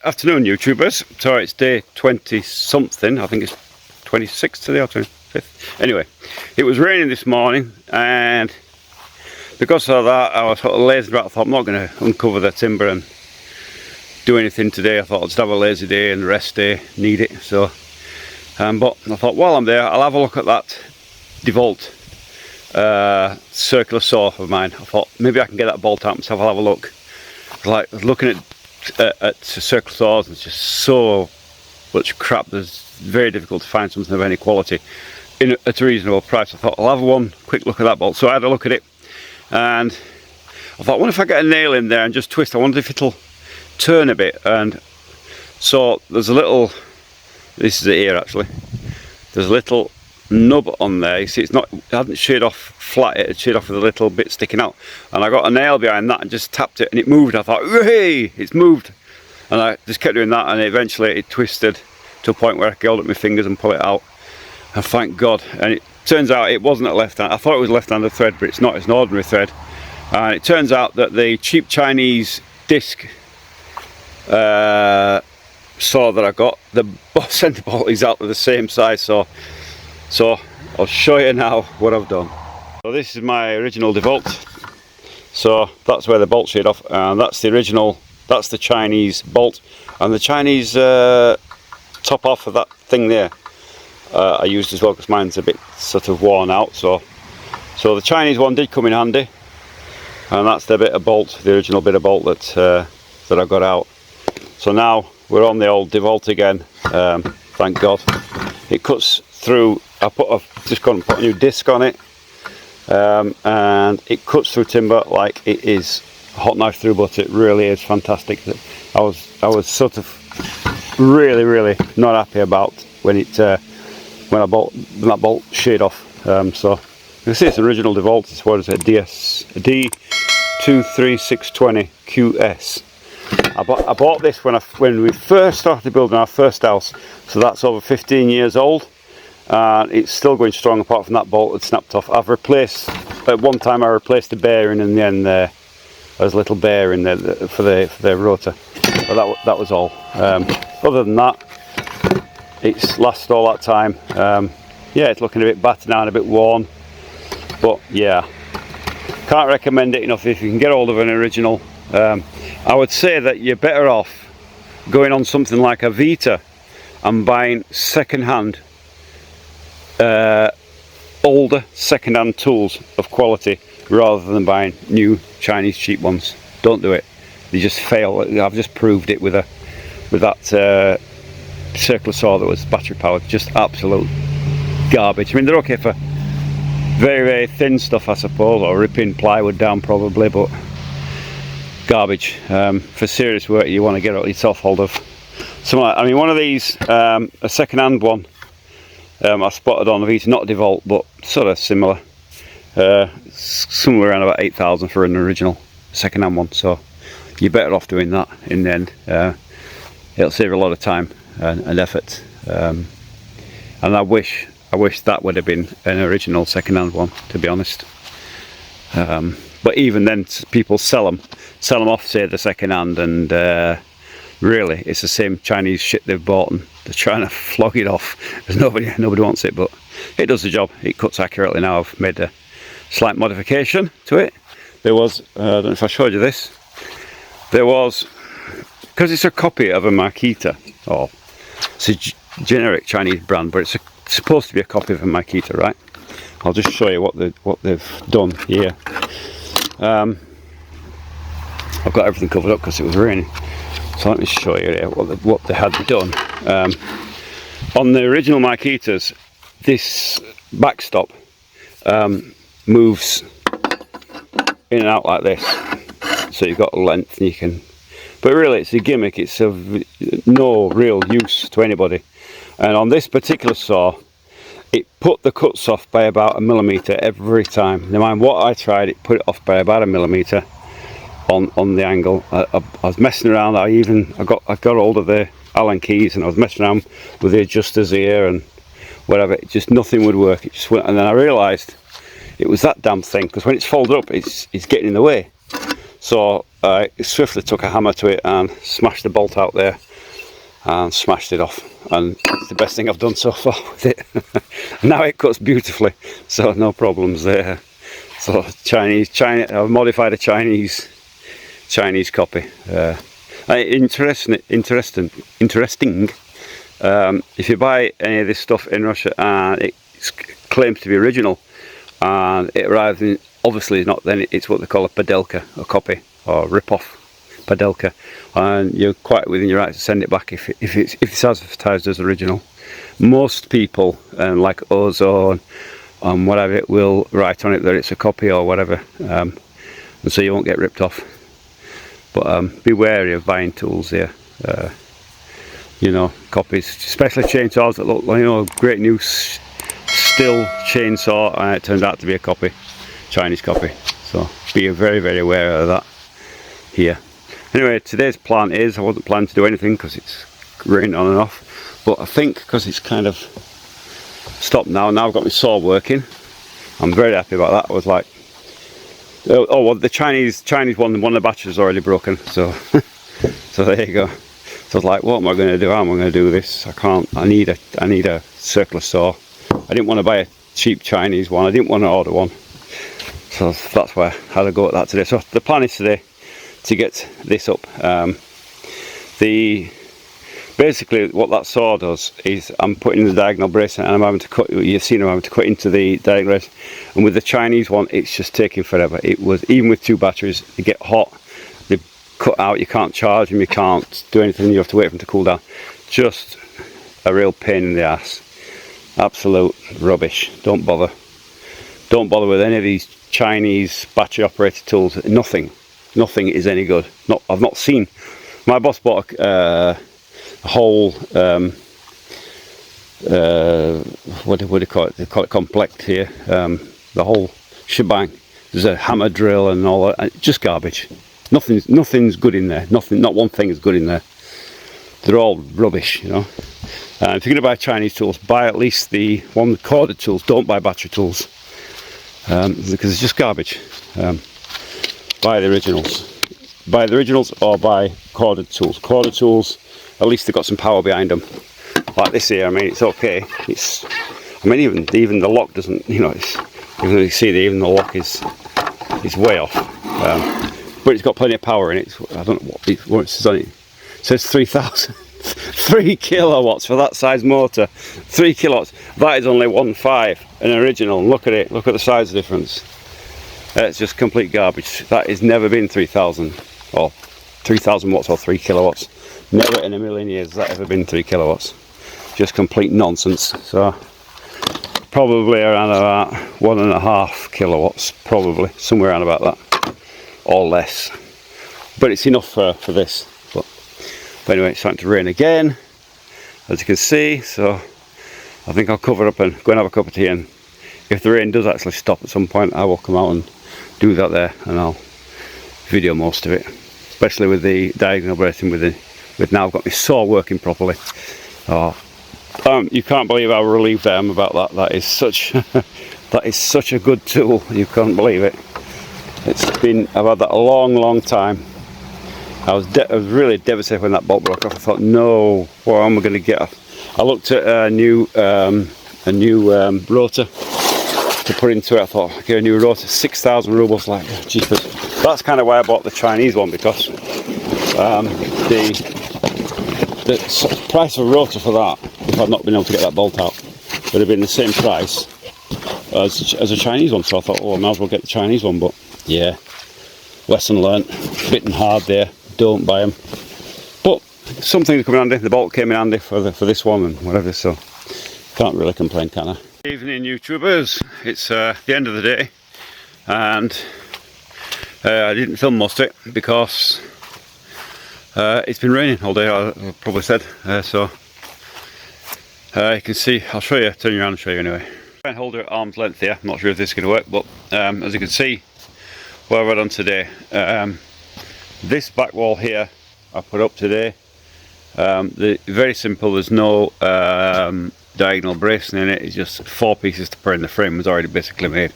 Afternoon, YouTubers. So it's day 20 something. I think it's 26 today or 25th. Anyway, it was raining this morning, and because of that, I was sort of lazy about. I thought I'm not going to uncover the timber and do anything today. I thought I'd just have a lazy day and rest day. Need it. So, but I thought while I'm there, I'll have a look at that DeWalt circular saw of mine. I thought maybe I can get that bolt out myself. I'll have a look. Like looking at circular saws, it's just so much crap. There's very difficult to find something of any quality at a reasonable price. I thought I'll have one quick look at that bolt. So I had a look at it, and I thought, what if I get a nail in there and just twist? I wonder if it'll turn a bit. And so there's a little, this is it here actually, there's a little nub on there. You see, it hasn't sheared off flat, it had sheared off with a little bit sticking out, and I got a nail behind that and just tapped it and it moved. I thought, hey, it's moved, and I just kept doing that, and eventually it twisted to a point where I could hold up my fingers and pull it out, and thank God. And it turns out it wasn't a left hand. I thought it was a left-handed thread, but it's not. It's an ordinary thread. And it turns out that the cheap Chinese disc saw that I got, the centre bolt is exactly the same size, so I'll show you now what I've done. So this is my original DeWalt. So that's where the bolt sheared off, and that's the original, that's the Chinese bolt, and the Chinese top off of that thing there I used as well, because mine's a bit sort of worn out. So the Chinese one did come in handy, and that's the bit of bolt, the original bit of bolt that I got out. So now we're on the old DeWalt again. Thank God. It cuts through. I've just gone and put a new disc on it, and it cuts through timber like it is a hot knife through butter. It really is fantastic. I was sort of really not happy about when that bolt sheared off. So you can see it's original DeWalt. It's what is it? D23620 QS. I bought this when we first started building our first house, so that's over 15 years old. It's still going strong, apart from that bolt had snapped off. At one time I replaced the bearing in the end there. There's a little bearing there for the rotor, but that was all. Other than that, it's lasted all that time. Yeah, it's looking a bit battered now and a bit worn, but yeah, can't recommend it enough if you can get hold of an original. I would say that you're better off going on something like a Vita and buying second-hand, older second-hand tools of quality, rather than buying new Chinese cheap ones. Don't do it. They just fail. I've just proved it with that circular saw that was battery powered. Just absolute garbage. I mean, they're okay for very thin stuff, I suppose, or ripping plywood down probably, but garbage. For serious work, you want to get yourself hold of something like, I mean, one of these, a second-hand one, I spotted on the Vita, not DeWalt, but sort of similar, somewhere around about 8,000 for an original second-hand one. So you're better off doing that in the end. It'll save a lot of time and effort, and I wish that would have been an original second-hand one, to be honest. But even then, people sell them off, say, the second-hand, and really it's the same Chinese shit they've bought, and they're trying to flog it off because nobody wants it, but it does the job. It cuts accurately now. I've made a slight modification to it. There was, I don't know if I showed you this, there was, because it's a copy of a Makita, or it's a generic Chinese brand, but it's supposed to be a copy of a Makita, right? I'll just show you what they've done here. I've got everything covered up because it was raining, so let me show you here what they had done. On the original Makitas, this backstop moves in and out like this, so you've got length, and you can, but really it's a gimmick. It's of no real use to anybody. And on this particular saw, it put the cuts off by about 1 millimeter every time. No matter what I tried, it put it off by about 1 millimeter on the angle. I was messing around. I got hold of the Allen keys, and I was messing around with the adjusters here and whatever. It just, nothing would work. It just went, and then I realised it was that damn thing, because when it's folded up, it's getting in the way. So I swiftly took a hammer to it and smashed the bolt out there. and smashed it off, and it's the best thing I've done so far with it. Now it cuts beautifully, so no problems there. So I've modified a Chinese copy. Interesting. If you buy any of this stuff in Russia and it claims to be original, and it arrives in, obviously not, then it's what they call a padelka, a copy or rip-off padelka, and you're quite within your right to send it back if it's advertised as original. Most people, like Ozone and whatever, it will write on it that it's a copy or whatever, and so you won't get ripped off. But be wary of buying tools here. You know, copies, especially chainsaws that look like, you know, great new still chainsaw, and it turned out to be a copy, Chinese copy. So be very, very aware of that here. Anyway, today's plan is, I wasn't planning to do anything because it's raining on and off, but I think because it's kind of stopped now I've got my saw working. I'm very happy about that. I was like, oh well, the Chinese one of the batteries is already broken, so so there you go. So I was like, what am I going to do? How am I going to do this? I need a circular saw. I didn't want to buy a cheap Chinese one. I didn't want to order one. So that's why I had to go at that today. So the plan is today to get this up. Basically what that saw does is I'm putting the diagonal brace and I'm having to cut, you've seen I'm having to cut into the diagonal brace, and with the Chinese one it's just taking forever. It was, even with two batteries, they get hot, they cut out, you can't charge them, you can't do anything, you have to wait for them to cool down. Just a real pain in the ass. Absolute rubbish. Don't bother with any of these Chinese battery operated tools. Nothing is any good. I've not seen. My boss bought a whole what do you call it? They call it complete here. The whole shebang. There's a hammer drill and all that. Just garbage. Nothing's good in there. Not one thing is good in there. They're all rubbish, you know. If you're going to buy Chinese tools, buy at least the one with corded tools. Don't buy battery tools, because it's just garbage. Buy the originals, or buy corded tools. Corded tools, at least they've got some power behind them. Like this here, I mean, it's okay. I mean, even the lock doesn't, you know, you see that even the lock is way off. But it's got plenty of power in it. I don't know what it says on it. It says 3 kilowatts for that size motor. 3 kilowatts. That is only 1.5, an original. Look at it. Look at the size difference. It's just complete garbage. That has never been 3,000 or 3,000 watts or 3 kilowatts. Never in a million years has that ever been 3 kilowatts. Just complete nonsense. So probably around about 1.5 kilowatts, probably somewhere around about that, or less. But it's enough for this. But anyway, it's starting to rain again, as you can see. So I think I'll cover up and go and have a cup of tea, and if the rain does actually stop at some point, I will come out and do that there, and I'll video most of it, especially with the diagonal bracing. With now I've got my saw working properly. You can't believe how relieved I am about that. That is such a good tool. You can't believe it. I've had that a long time. I was really devastated when that bolt broke off. I thought, no, what am I going to get? I looked at a new rotor to put into it. I thought, I'll get a new rotor, 6,000 rubles. Like, jeepers. That's kind of why I bought the Chinese one, because the price of a rotor for that, if I'd not been able to get that bolt out, would have been the same price as a Chinese one. So I thought, oh, I might as well get the Chinese one. But yeah, lesson learnt. Bitten hard there. Don't buy them. But something come in handy. The bolt came in handy for this one and whatever. So can't really complain, can I? Evening, YouTubers. It's the end of the day, and I didn't film most of it because it's been raining all day. I probably said so. You can see. I'll show you. Turn you around and show you anyway. Try and hold it at arm's length here. I'm not sure if this is going to work, but as you can see, what I've done today. This back wall here I put up today. Very simple. There's no diagonal bracing in it. It's just 4 pieces to put in. The frame was already basically made.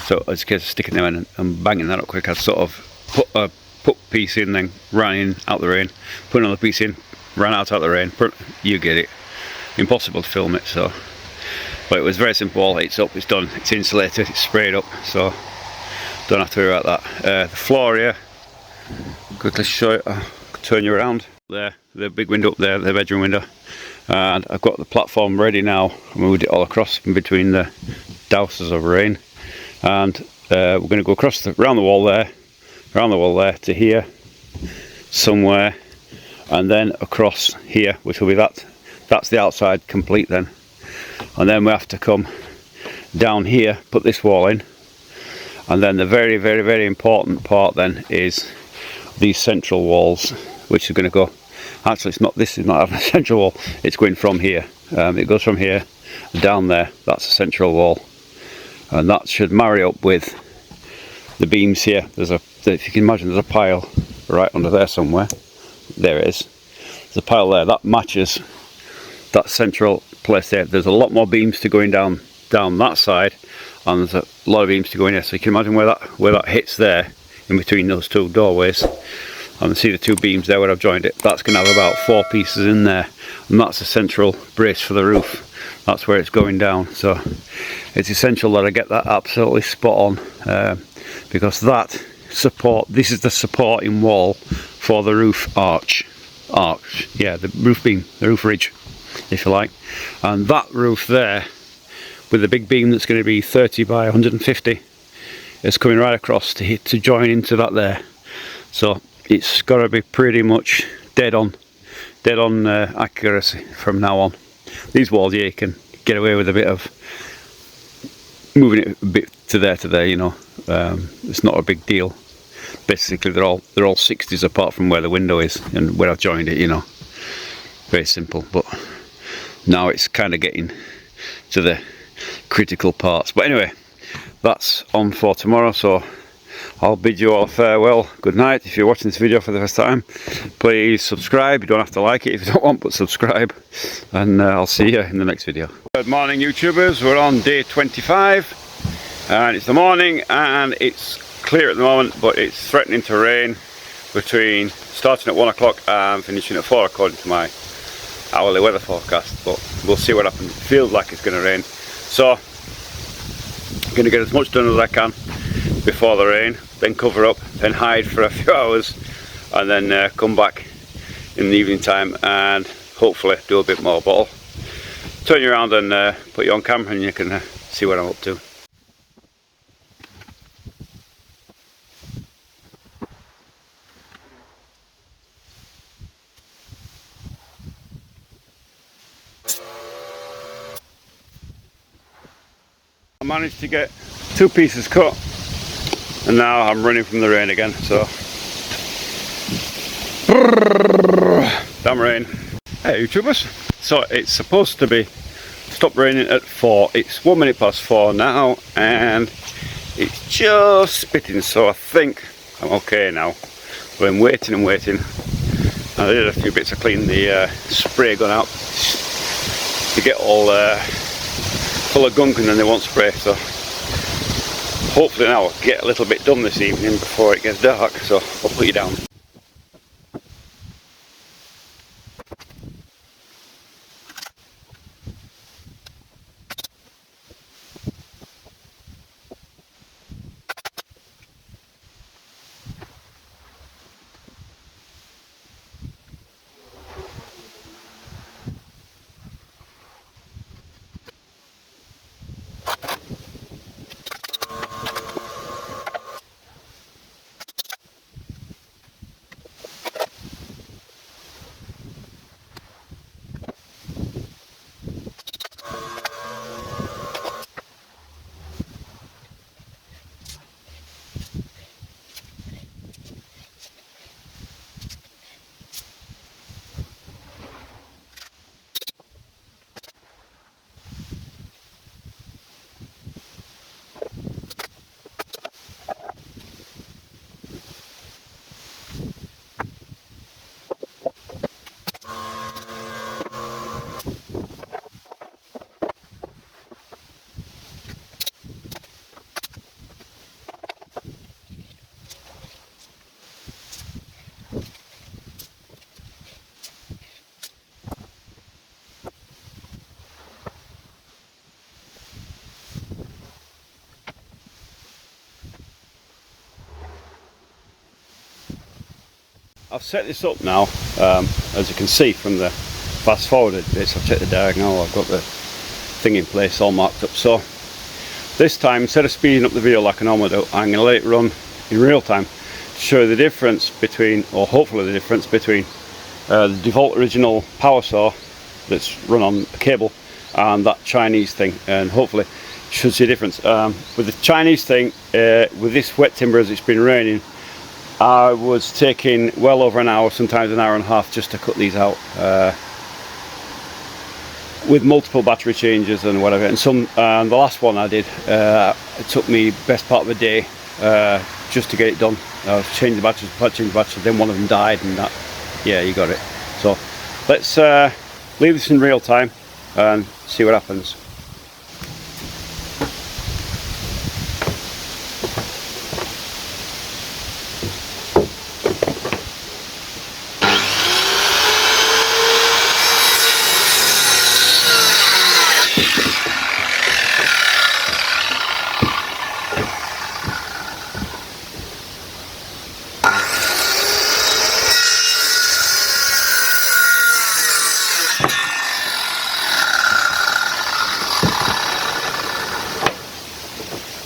So it's a case of sticking them in and banging that up quick. I sort of put a piece in, then ran in out the rain, put another piece in, ran out of the rain. You get it. Impossible to film it, so. But it was very simple. It's up, it's done, it's insulated, it's sprayed up, so don't have to worry about that. The floor here, quickly show it, turn you around. There, the big window up there, the bedroom window. And I've got the platform ready now. I moved it all across in between the douses of rain. And we're going to go across around the wall there to here somewhere, and then across here, which will be that's the outside complete then. And then we have to come down here, put this wall in, and then the very, very, very important part then is these central walls, which are going to go. Actually, this is not a central wall. It's going from here. It goes from here down there. That's a central wall, and that should marry up with the beams here. If you can imagine, there's a pile right under there somewhere. There it is. There's a pile there that matches that central place there. There's a lot more beams to going down that side, and there's a lot of beams to go in here. So you can imagine where that hits there, in between those two doorways. And see the two beams there where I've joined it. That's going to have about 4 pieces in there, and that's a central brace for the roof. That's where it's going down. So it's essential that I get that absolutely spot on, because this is the supporting wall for the roof arch. Yeah, the roof beam, the roof ridge, if you like. And that roof there, with the big beam that's going to be 30 by 150, is coming right across to join into that there. So it's got to be pretty much dead on accuracy from now on. These walls here, you can get away with a bit of moving it a bit to there, you know. It's not a big deal. Basically they're all 60s apart from where the window is and where I've joined it, you know. Very simple, but now it's kind of getting to the critical parts. But anyway, that's on for tomorrow, so I'll bid you all farewell. Good night. If you're watching this video for the first time, please subscribe. You don't have to like it if you don't want, but subscribe. And I'll see you in the next video. Good morning, YouTubers. We're on day 25, and it's the morning, and it's clear at the moment, but it's threatening to rain between starting at 1 o'clock and finishing at 4 according to my hourly weather forecast. But we'll see what happens. It feels like it's going to rain, so I'm going to get as much done as I can before the rain, then cover up, then hide for a few hours, and then come back in the evening time and hopefully do a bit more. But I'll turn you around and put you on camera, and you can see what I'm up to. I managed to get 2 pieces cut, and now I'm running from the rain again, so damn rain. Hey YouTubers, so it's supposed to be stopped raining at 4. It's 1 minute past 4 now, and it's just spitting, so I think I'm okay now. But I'm waiting and waiting. I did a few bits of cleaning the spray gun out to get all full of gunk, and then they won't spray, so hopefully now I'll get a little bit done this evening before it gets dark, so I'll put you down. I've set this up now, as you can see from the fast forwarded bits. I've checked the diagonal, I've got the thing in place all marked up. So this time, instead of speeding up the video like I normally do, I'm going to let it run in real time to show you the difference between, or hopefully the difference between, the DeWalt original power saw that's run on a cable and that Chinese thing, and hopefully should see a difference. With the Chinese thing, with this wet timber as it's been raining, I was taking well over an hour, sometimes an hour and a half, just to cut these out, with multiple battery changes and whatever. And the last one I did, it took me best part of a day just to get it done. I was changing the batteries, then one of them died, and that, yeah, you got it. So let's leave this in real time and see what happens.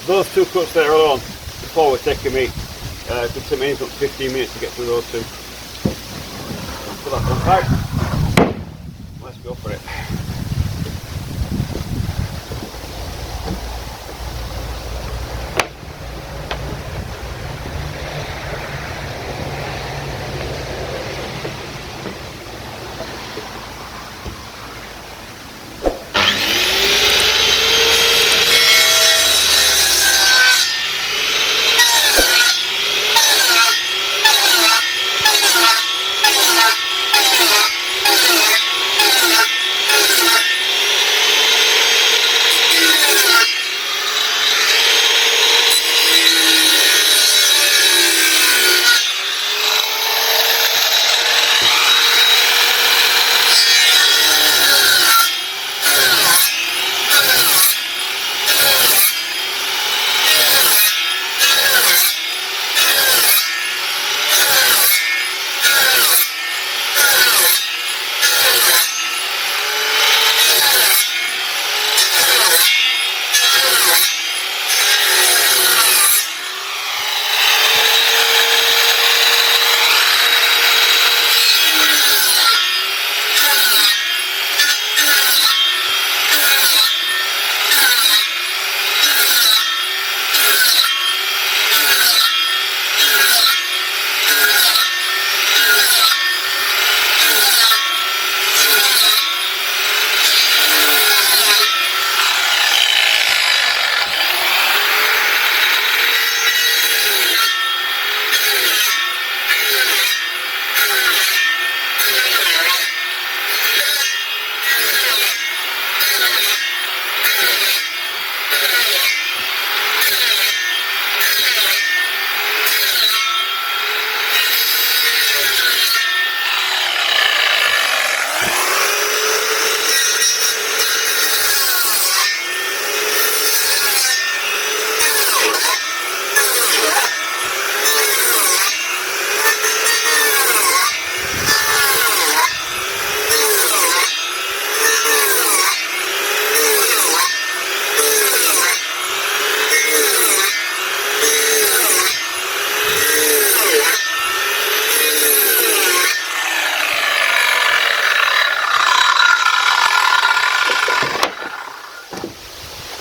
Those two cuts there alone, before were taking me, it could take me about 15 minutes to get through those two. Put that one back. Let's go for it.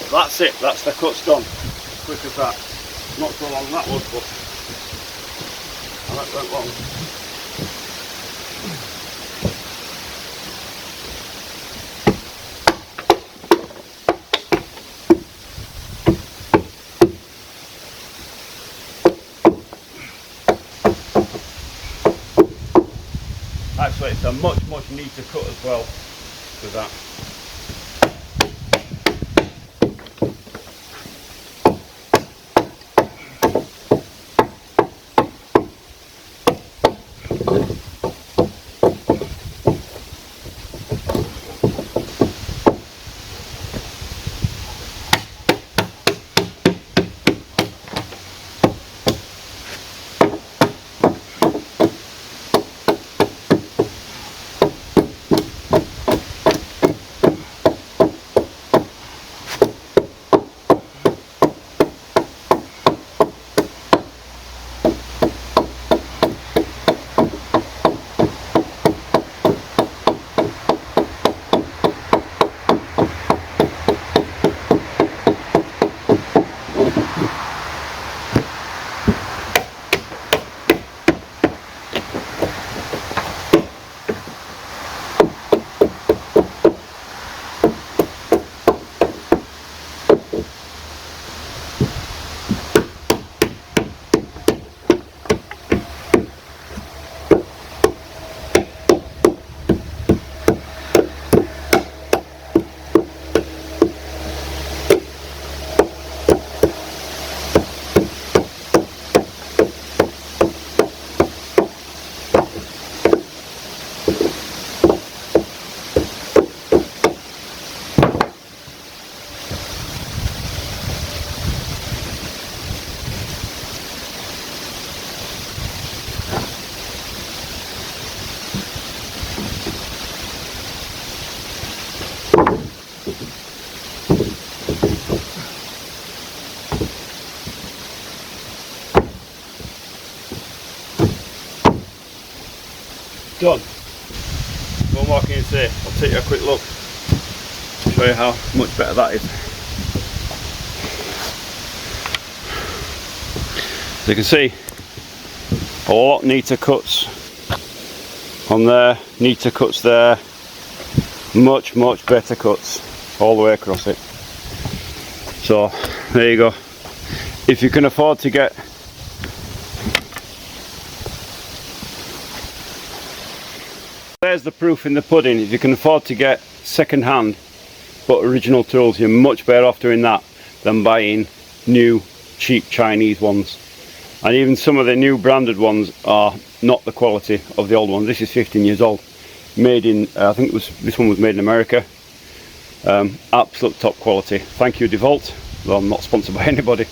That's it, that's the cuts done. Quick as that. Not so long that was, but that went long. Actually, it's a much neater cut as well with that. done. One more can you say? I'll take you a quick look, show you how much better that is. As you can see, a lot neater cuts on there, neater cuts there, much better cuts all the way across it. So there you go. If you can afford to get there's the proof in the pudding. If you can afford to get second hand but original tools, you're much better off doing that than buying new cheap Chinese ones. And even some of the new branded ones are not the quality of the old ones. This is 15 years old, made in I think this one was made in America. Absolute top quality. Thank you DeWalt, though I'm not sponsored by anybody.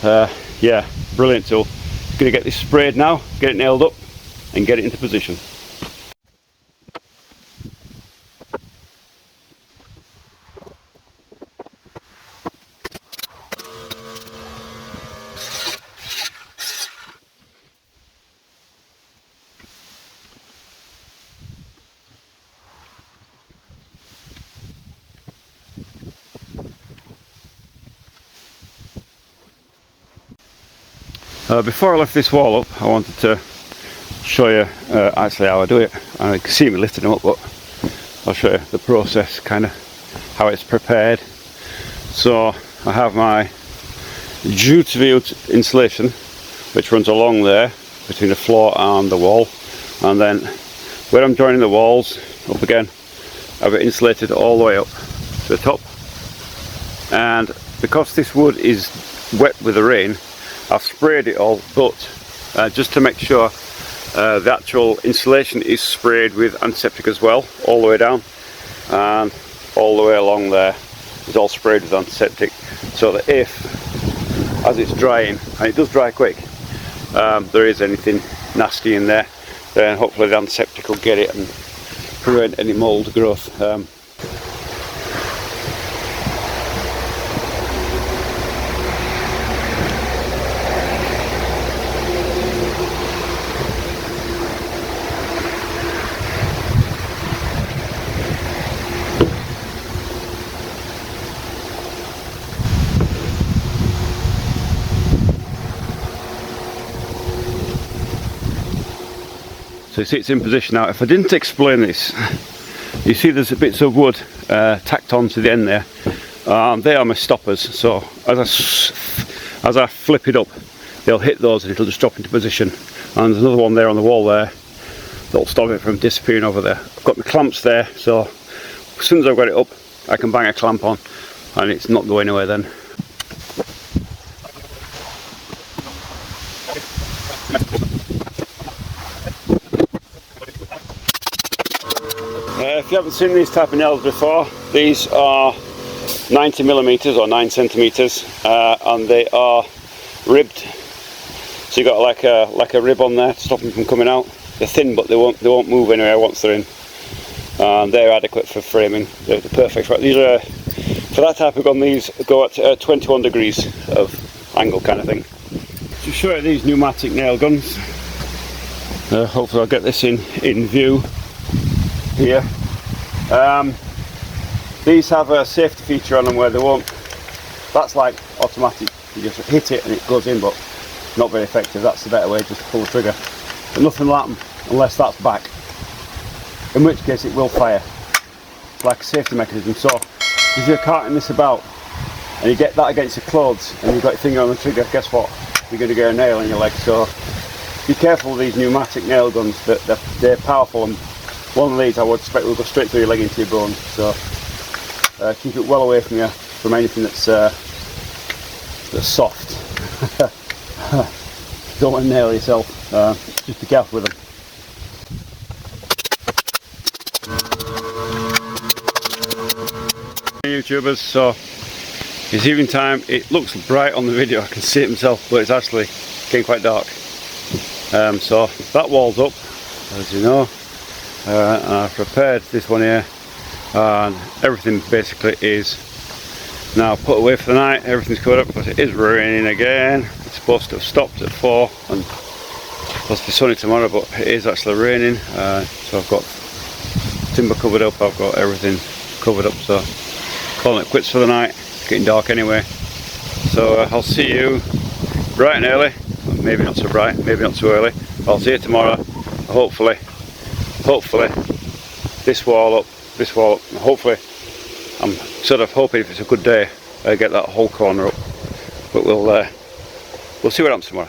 Yeah, brilliant tool. Gonna get this sprayed now, get it nailed up and get it into position. Before I lift this wall up, I wanted to show you actually how I do it. And you can see me lifting them up, but I'll show you the process, kind of how it's prepared. So I have my jute insulation, which runs along there between the floor and the wall, and then where I'm joining the walls up again, I've it insulated all the way up to the top. And because this wood is wet with the rain, I've sprayed it all, but just to make sure the actual insulation is sprayed with antiseptic as well, all the way down and all the way along there is all sprayed with antiseptic, so that if, as it's drying, and it does dry quick, there is anything nasty in there, then hopefully the antiseptic will get it and prevent any mould growth. So you see it's in position now. If I didn't explain this, you see there's bits of wood tacked on to the end there. They are my stoppers, so as I flip it up, they'll hit those and it'll just drop into position. And there's another one there on the wall there that'll stop it from disappearing over there. I've got my clamps there, so as soon as I've got it up, I can bang a clamp on and it's not going anywhere then. If you haven't seen these type of nails before, these are 90mm or 9 centimeters, and they are ribbed. So you got like a rib on there to stop them from coming out. They're thin, but they won't move anywhere once they're in. And they're adequate for framing. They're perfect. These are for that type of gun. These go at 21 degrees of angle, kind of thing. To show you these pneumatic nail guns. Hopefully I'll get this in view here. These have a safety feature on them where they won't, that's like automatic, you just hit it and it goes in, but not very effective. That's the better way, just pull the trigger. But nothing will happen unless that's back, in which case it will fire. It's like a safety mechanism. So if you're carting this about and you get that against your clothes and you've got your finger on the trigger, guess what? You're going to get a nail in your leg. So be careful with these pneumatic nail guns, they're powerful, and one of these I would expect will go straight through your leg into your bone. So keep it well away from anything that's soft. Don't want to nail yourself. Just be careful with them. YouTubers, so it's evening time. It looks bright on the video, I can see it myself, but it's actually getting quite dark. So that wall's up, as you know. And I've prepared this one here, and everything basically is now put away for the night. Everything's covered up, but it is raining again. It's supposed to have stopped at 4, and supposed to be sunny tomorrow, but it is actually raining, so I've got timber covered up, I've got everything covered up, so calling it quits for the night. It's getting dark anyway, so I'll see you bright and early, maybe not so bright, maybe not too early. I'll see you tomorrow. Hopefully this wall up, hopefully, I'm sort of hoping if it's a good day I get that whole corner up, but we'll see what happens tomorrow.